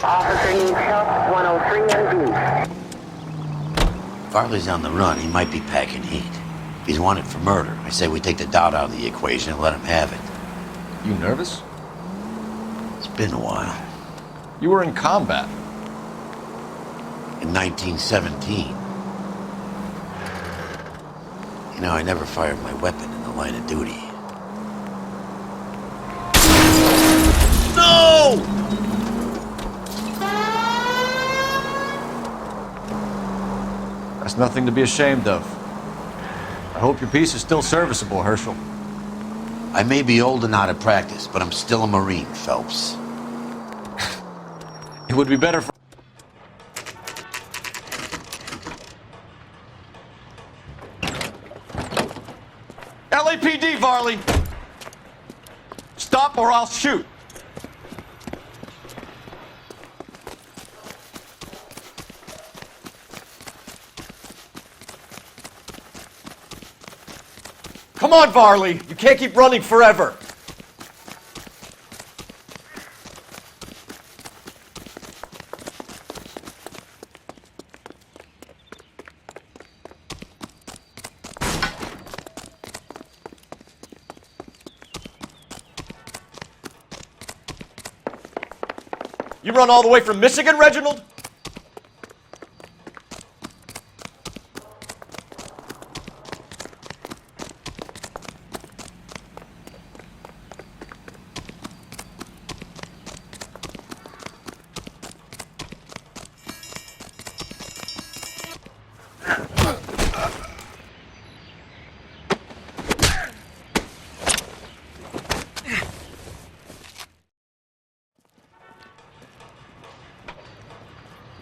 Officer needs help, 103 and B. Farley's on the run. He might be packing heat. If he's wanted for murder, I say we take the doubt out of the equation and let him have it. You nervous? It's been a while. You were in combat. In 1917. You know, I never fired my weapon in the line of duty. No! That's nothing to be ashamed of. I hope your piece is still serviceable, Herschel. I may be old and out of practice, but I'm still a Marine, Phelps. It would be better for... LAPD, Varley! Stop or I'll shoot! Come on, Varley! You can't keep running forever! You run all the way from Michigan, Reginald?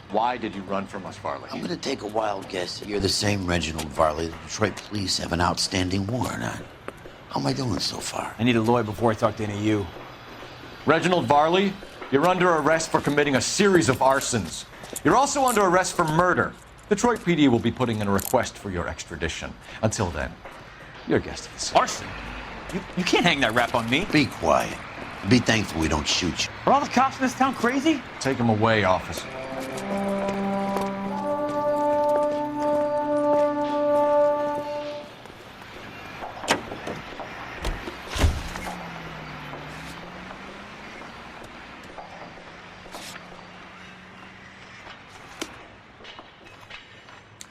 Why did you run from us, Varley? I'm gonna take a wild guess that you're the same Reginald Varley the Detroit police have an outstanding warrant on. How am I doing so far? I need a lawyer before I talk to any of you. Reginald Varley, you're under arrest for committing a series of arsons. You're also under arrest for murder. Detroit PD will be putting in a request for your extradition. Until then, you're a guest of the city. Arson? You can't hang that rap on me. Be quiet. Be thankful we don't shoot you. Are all the cops in this town crazy? Take him away, officer.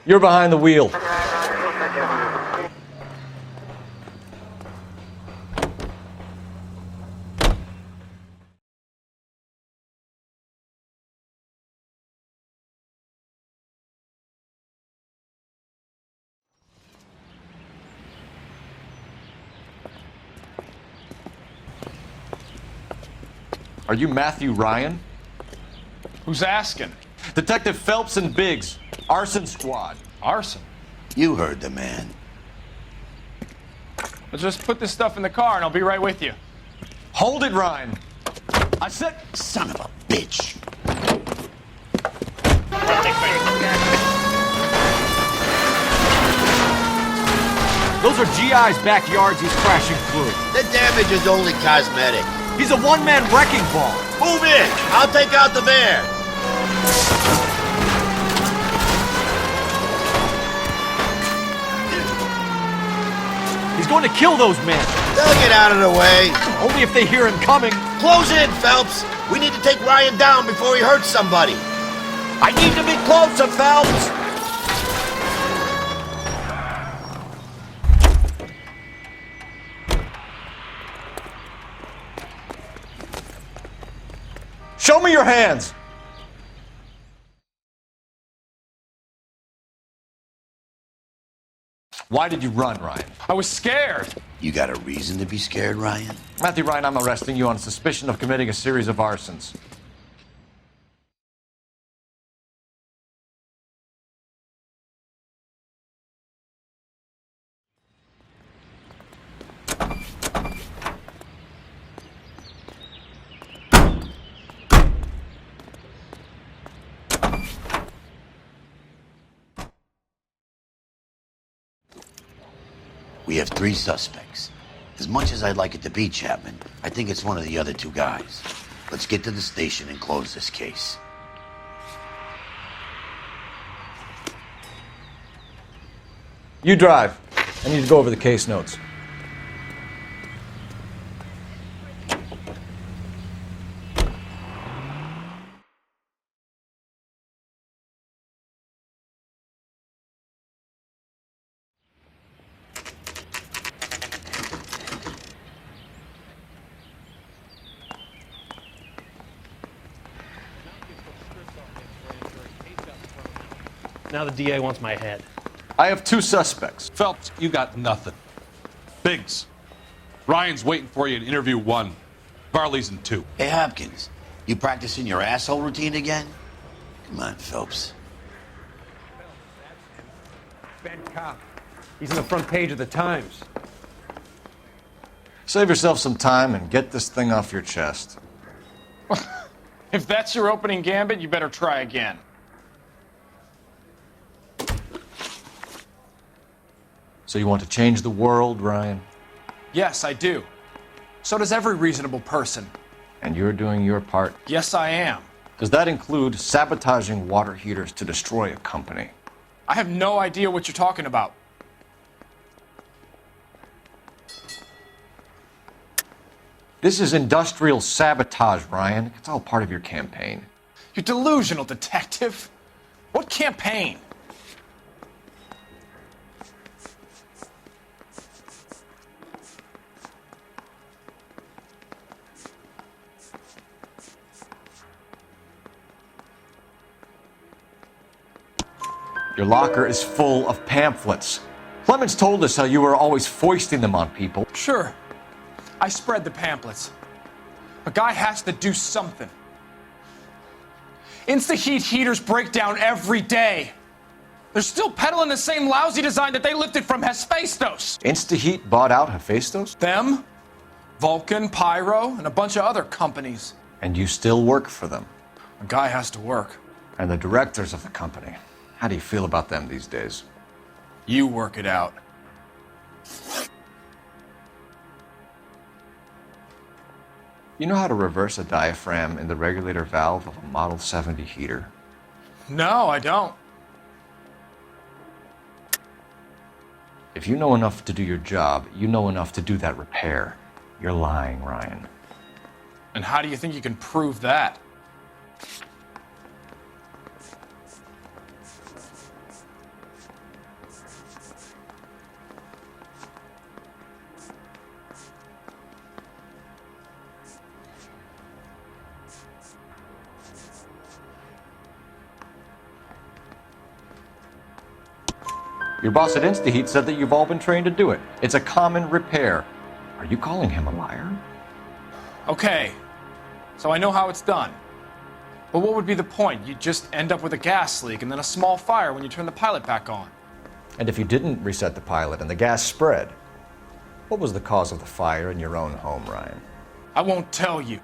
You're behind the wheel. Are you Matthew Ryan? Who's asking? Detective Phelps and Biggs, Arson Squad. Arson? You heard the man. Let's just put this stuff in the car and I'll be right with you. Hold it, Ryan. I said... Son of a bitch. Those are GI's backyards he's crashing through. The damage is only cosmetic. He's a one-man wrecking ball. Move in! I'll take out the van! He's going to kill those men. They'll get out of the way. Only if they hear him coming. Close in, Phelps! We need to take Ryan down before he hurts somebody. I need to be closer, Phelps! Show me your hands! Why did you run, Ryan? I was scared. You got a reason to be scared, Ryan? Matthew Ryan, I'm arresting you on suspicion of committing a series of arsons. We have 3 suspects. As much as I'd like it to be Chapman, I think it's one of the other 2 guys. Let's get to the station and close this case. You drive. I need to go over the case notes. Now the DA wants my head. I have 2 suspects. Phelps, you got nothing. Biggs, Ryan's waiting for you in interview 1. Varley's in 2. Hey, Hopkins, you practicing your asshole routine again? Come on, Phelps. Ben Cop. He's on the front page of the Times. Save yourself some time and get this thing off your chest. If that's your opening gambit, you better try again. So you want to change the world, Ryan? Yes, I do. So does every reasonable person. And you're doing your part? Yes, I am. Does that include sabotaging water heaters to destroy a company? I have no idea what you're talking about. This is industrial sabotage, Ryan. It's all part of your campaign. You're delusional, detective. What campaign? Your locker is full of pamphlets. Clemens told us how you were always foisting them on people. Sure. I spread the pamphlets. A guy has to do something. Insta-heat heaters break down every day. They're still peddling the same lousy design that they lifted from Hephaestus. InstaHeat bought out Hephaestus? Them, Vulcan, Pyro, and a bunch of other companies. And you still work for them. A guy has to work. And the directors of the company. How do you feel about them these days? You work it out. You know how to reverse a diaphragm in the regulator valve of a Model 70 heater? No, I don't. If you know enough to do your job, you know enough to do that repair. You're lying, Ryan. And how do you think you can prove that? Your boss at InstaHeat said that you've all been trained to do it. It's a common repair. Are you calling him a liar? Okay, so I know how it's done. But what would be the point? You'd just end up with a gas leak and then a small fire when you turn the pilot back on. And if you didn't reset the pilot and the gas spread, what was the cause of the fire in your own home, Ryan? I won't tell you.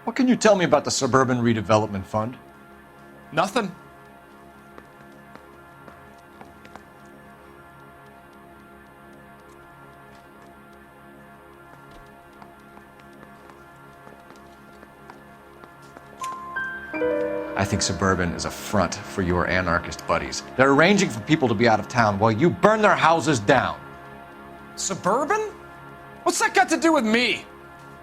What can you tell me about the Suburban Redevelopment Fund? Nothing. I think Suburban is a front for your anarchist buddies. They're arranging for people to be out of town while you burn their houses down. Suburban? What's that got to do with me?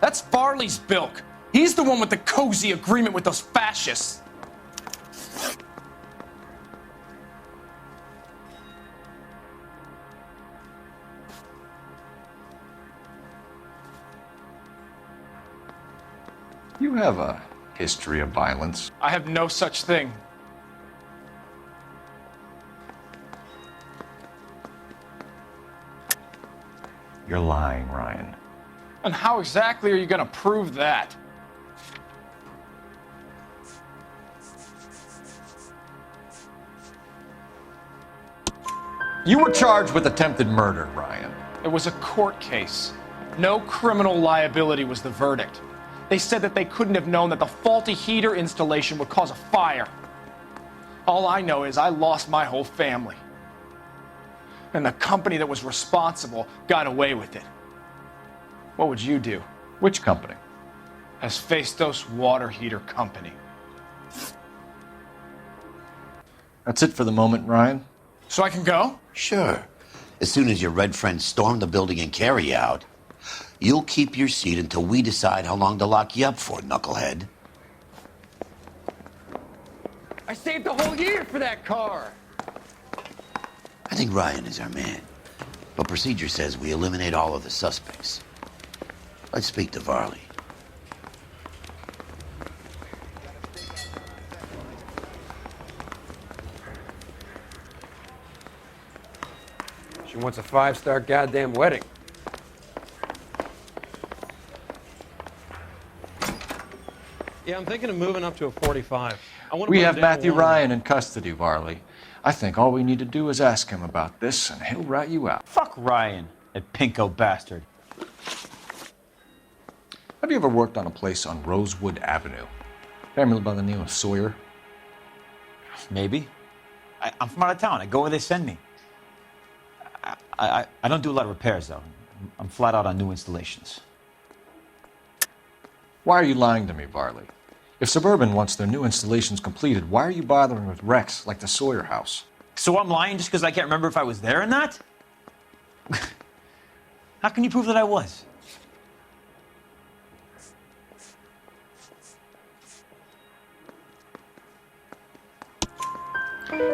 That's Varley's bilk. He's the one with the cozy agreement with those fascists. You have a history of violence. I have no such thing. You're lying, Ryan. And how exactly are you going to prove that? You were charged with attempted murder, Ryan. It was a court case. No criminal liability was the verdict. They said that they couldn't have known that the faulty heater installation would cause a fire. All I know is I lost my whole family. And the company that was responsible got away with it. What would you do? Which company? Hephaestus Water Heater Company. That's it for the moment, Ryan. So I can go? Sure. As soon as your red friends storm the building and carry you out, you'll keep your seat until we decide how long to lock you up for, knucklehead. I saved the whole year for that car. I think Ryan is our man. But procedure says we eliminate all of the suspects. Let's speak to Varley. She wants a 5-star goddamn wedding. Yeah, I'm thinking of moving up to a 45. I want to We put have it down Matthew one. Ryan in custody, Varley. I think all we need to do is ask him about this, and he'll rat you out. Fuck Ryan, that pinko bastard. Have you ever worked on a place on Rosewood Avenue? Family by the name of Sawyer? Maybe. I'm from out of town. I go where they send me. I don't do a lot of repairs, though. I'm flat out on new installations. Why are you lying to me, Varley? If Suburban wants their new installations completed, why are you bothering with wrecks like the Sawyer house? So I'm lying just because I can't remember if I was there or not? How can you prove that I was?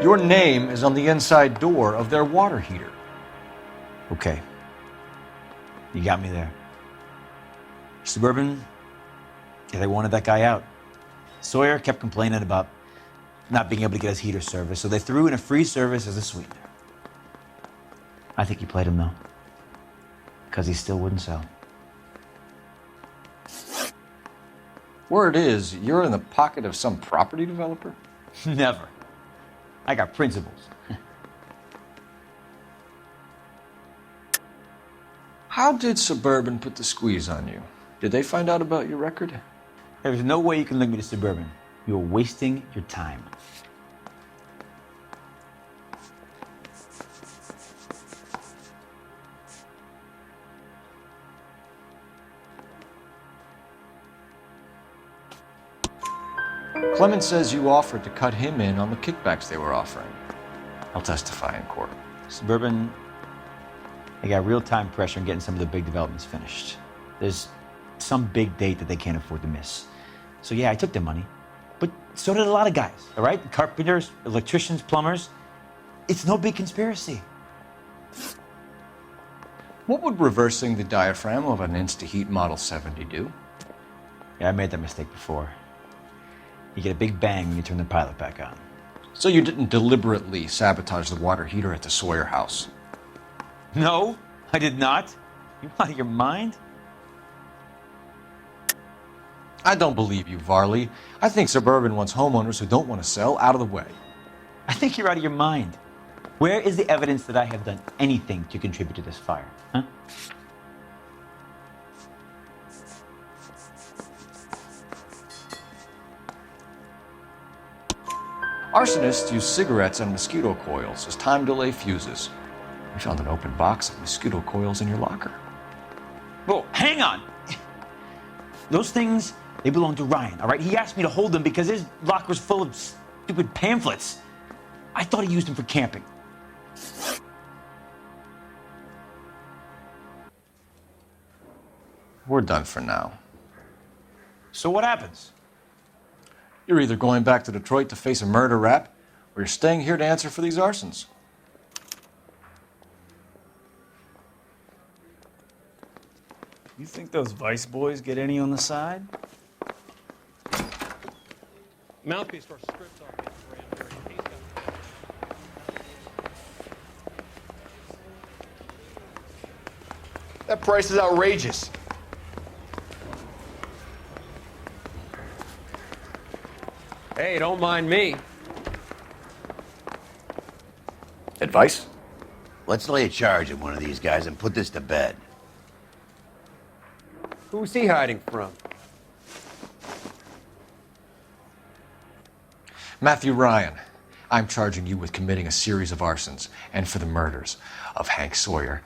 Your name is on the inside door of their water heater. Okay. You got me there. Suburban, yeah, they wanted that guy out. Sawyer kept complaining about not being able to get his heater service, so they threw in a free service as a sweetener. I think he played him, though, because he still wouldn't sell. Word is, you're in the pocket of some property developer? Never. I got principles. How did Suburban put the squeeze on you? Did they find out about your record? There's no way you can link me to Suburban. You're wasting your time. Clemens says you offered to cut him in on the kickbacks they were offering. I'll testify in court. Suburban, they got real-time pressure on getting some of the big developments finished. There's some big date that they can't afford to miss. So yeah, I took their money. But so did a lot of guys, all right? Carpenters, electricians, plumbers. It's no big conspiracy. What would reversing the diaphragm of an Instaheat Model 70 do? Yeah, I made that mistake before. You get a big bang when you turn the pilot back on. So you didn't deliberately sabotage the water heater at the Sawyer house? No, I did not. You out of your mind? I don't believe you, Varley. I think Suburban wants homeowners who don't want to sell out of the way. I think you're out of your mind. Where is the evidence that I have done anything to contribute to this fire? Huh? Arsonists use cigarettes and mosquito coils as time delay fuses. We found an open box of mosquito coils in your locker. Whoa, hang on! Those things, they belong to Ryan, all right? He asked me to hold them because his locker's full of stupid pamphlets. I thought he used them for camping. We're done for now. So what happens? You're either going back to Detroit to face a murder rap, or you're staying here to answer for these arsons. You think those Vice boys get any on the side? Mouthpiece for script off Instagram. He's got- That price is outrageous. Hey, don't mind me. Advice? Let's lay a charge at one of these guys and put this to bed. Who's he hiding from? Matthew Ryan, I'm charging you with committing a series of arsons and for the murders of Hank Sawyer